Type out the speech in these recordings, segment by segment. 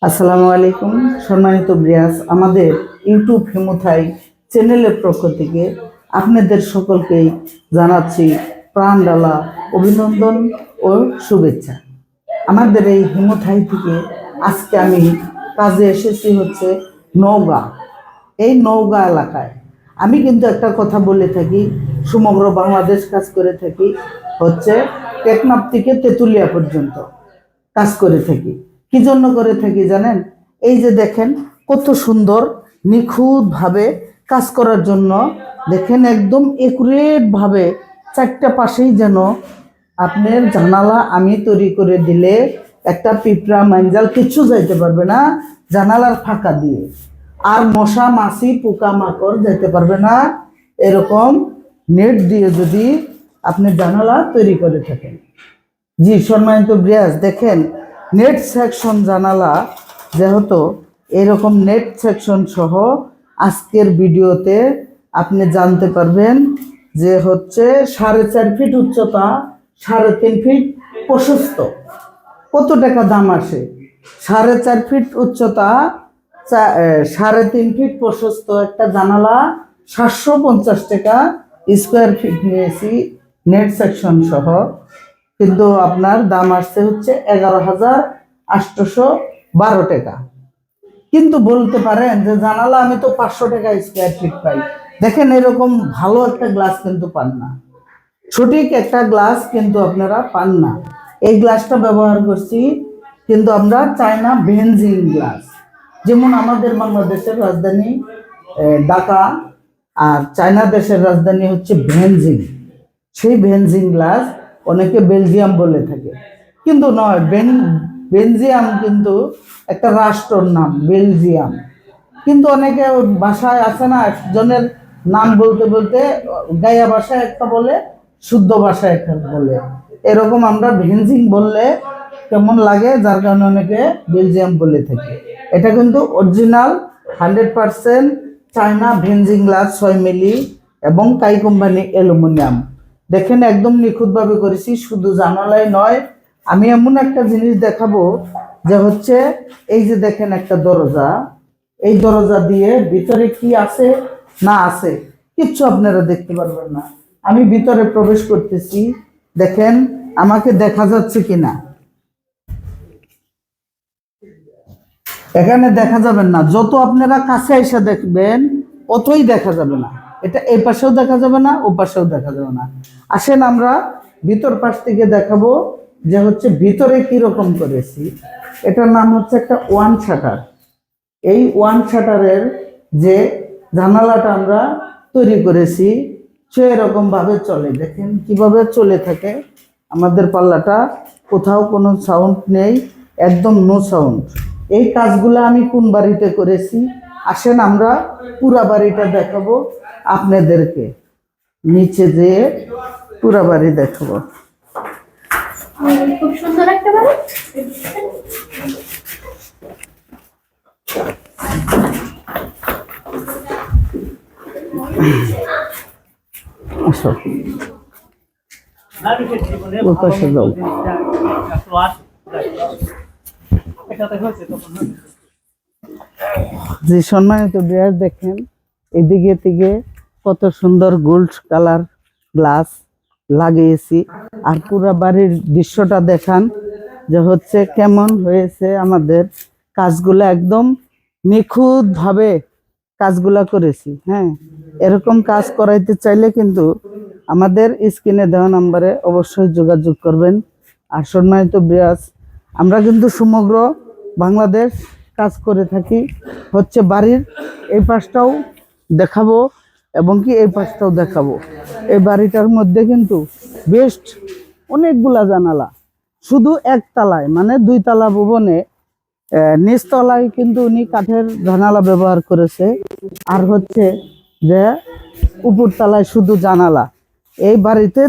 আসসালামু আলাইকুম সম্মানিত ব্রিয়াস, আমাদের ইউটিউব হিমুথাই চ্যানেলের পক্ষ থেকে আপনাদের সকলকেই জানাচ্ছি প্রাণডালা অভিনন্দন ও শুভেচ্ছা। আমাদের এই হিমুথাই থেকে আজকে আমি কাজে এসেছি হচ্ছে নওগাঁ। এই নওগাঁ এলাকায় আমি কিন্তু একটা কথা বলে থাকি, সমগ্র বাংলাদেশ কাজ করে থাকি, হচ্ছে টেকনাফ থেকে তেঁতুলিয়া পর্যন্ত কাজ করে থাকি। কি জন্য করে থাকি জানেন? এই যে দেখেন কত সুন্দর নিখুঁতভাবে কাজ করার জন্য, দেখেন একদম একুরেট ভাবে চারটা পাশেই যেন আপনার জানালা আমি তৈরি করে দিলে একটা পিঁপড়া মাঞ্জাল কিছু যাইতে পারবে না জানালার ফাঁকা দিয়ে, আর মশা মাছি পোকা মাকড় যাইতে পারবে না। এরকম নেট দিয়ে যদি আপনি জানালা তৈরি করে থাকেন। জি সম্মানিত ব্রিয়াস, দেখেন নেট সেকশন জানালা, যেহেতু এরকম নেট সেকশন সহ আজকের ভিডিওতে আপনি জানতে পারবেন যে হচ্ছে 4.5 ফিট উচ্চতা, 3.5 ফিট প্রশস্ত, কত টাকা দাম আসে। 4.5 ফিট উচ্চতা, 3.5 ফিট প্রশস্ত একটা জানালা 750 টাকা স্কোয়ার ফিট নিয়েছি নেট সেকশন সহ, কিন্তু আপনার দাম আসছে হচ্ছে 11,812 টাকা। কিন্তু বলতে পারেন যে জানালা আমি তো 500 টাকা স্কোয়ার ফিট পাই। দেখেন এরকম ভালো একটা গ্লাস কিন্তু পান না, সঠিক একটা গ্লাস কিন্তু আপনারা পান না। এই গ্লাসটা ব্যবহার করছি কিন্তু আমরা চায়না ভেনজিং গ্লাস, যেমন আমাদের বাংলাদেশের রাজধানী ঢাকা আর চায়না দেশের রাজধানী হচ্ছে ভেনজিং। সেই ভেনজিং গ্লাস অনেকে বেলজিয়াম বলে থাকে, কিন্তু নয়, বেলজিয়াম কিন্তু একটা রাষ্ট্রর নাম বেলজিয়াম। কিন্তু অনেকে ভাষায় আছে না, একজনের নাম বলতে বলতে গায়া ভাষায় একটা বলে, শুদ্ধ ভাষায় একটা বলে, এরকম আমরা ভেনজিং বললে কেমন লাগে, যার কারণে অনেকে বেলজিয়াম বলে থাকে। এটা কিন্তু অরিজিনাল 100% চায়না ভেনজিং গ্লাস 6 মিলি এবং কাই কোম্পানি অ্যালুমিনিয়াম। দেখেন একদম নিখুঁতভাবে করেছি, শুধু জানালায় নয়, আমি এমন একটা জিনিস দেখাবো যে হচ্ছে এই যে দেখেন একটা দরজা, এই দরজা দিয়ে ভিতরে কি আছে না আছে কিচ্ছু আপনারা দেখতে পারবেন না। আমি ভিতরে প্রবেশ করতেছি, দেখেন আমাকে দেখা যাচ্ছে কিনা, এখানে দেখা যাবেন না, যত আপনারা কাছে এসে দেখবেন অতই দেখা যাবে না। এটা এই পাশেও দেখা যাবে না, ও পাশেও দেখা যাবে না। আসেন আমরা ভিতর পাশ থেকে দেখাবো যে হচ্ছে ভিতরে কি রকম করেছি। এটার নাম হচ্ছে একটা ওয়ান শাটার। এই ওয়ান শাটারের যে জানালাটা আমরা তৈরি করেছি সেরকম ভাবে চলে, দেখেন কিভাবে চলে থাকে আমাদের পাল্লাটা, কোথাও কোনো সাউন্ড নেই, একদম নো সাউন্ড। এই কাজগুলো আমি কোন বাড়িতে করেছি আসেন আমরা পুরা বাড়িটা দেখাবো আপনাদেরকে, নিচে যেয়ে পুরা বাড়ি দেখাবো। খুব সুন্দর একটা বাড়ি। আসো ওই পাশে যাও। যে সম্মানিত বিয়ার, দেখেন এদিকে থেকে কত সুন্দর গোল্ড কালার গ্লাস লাগিয়েছি, আর পুরো বাড়ির দৃশ্যটা দেখান যে হচ্ছে কেমন হয়েছে। আমাদের কাজগুলো একদম নিখুঁত ভাবে কাজগুলা করেছি। হ্যাঁ, এরকম কাজ করাইতে চাইলে কিন্তু আমাদের স্ক্রিনে দেওয়া নাম্বারে অবশ্যই যোগাযোগ করবেন। আর সম্মানিত বিয়াস, আমরা কিন্তু সমগ্র বাংলাদেশ কাজ করে থাকি, হচ্ছে বাড়ির এই পাশটাও দেখাবো এবং কি এই পাশটাও দেখাবো। এই বাড়িটার মধ্যে কিন্তু বেস্ট অনেকগুলা জানালা, শুধু একতলায় মানে 2 তলা ভবনে নিচতলায় কিন্তু উনি কাঠের জানালা ব্যবহার করেছে, আর হচ্ছে যে উপরতলায় শুধু জানালা। এই বাড়িতে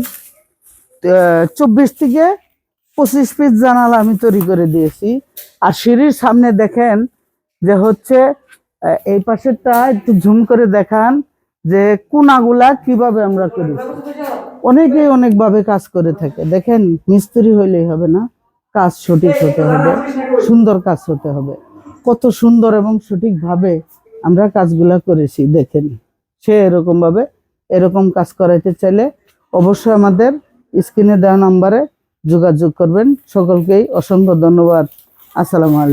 24 থেকে 25 পিস জানালা আমি তৈরি করে দিয়েছি। আর সিঁড়ির সামনে দেখেন যে হচ্ছে এই পাশেরটা একটু ঝুম করে দেখান যে কোনাগুলা কিভাবে আমরা করেছি। অনেকেই অনেকভাবে কাজ করে থাকে, দেখেন মিস্ত্রি হইলেই হবে না, কাজ সঠিক হতে হবে, সুন্দর কাজ হতে হবে। কত সুন্দর এবং সঠিকভাবে আমরা কাজগুলা করেছি দেখেন। সে এরকমভাবে এরকম কাজ করাইতে চাইলে অবশ্যই আমাদের স্ক্রিনে দেওয়া নাম্বারে যোগাযোগ করবেন। সকলকেই অসংখ্য ধন্যবাদ। আসসালামু আলাইকুম।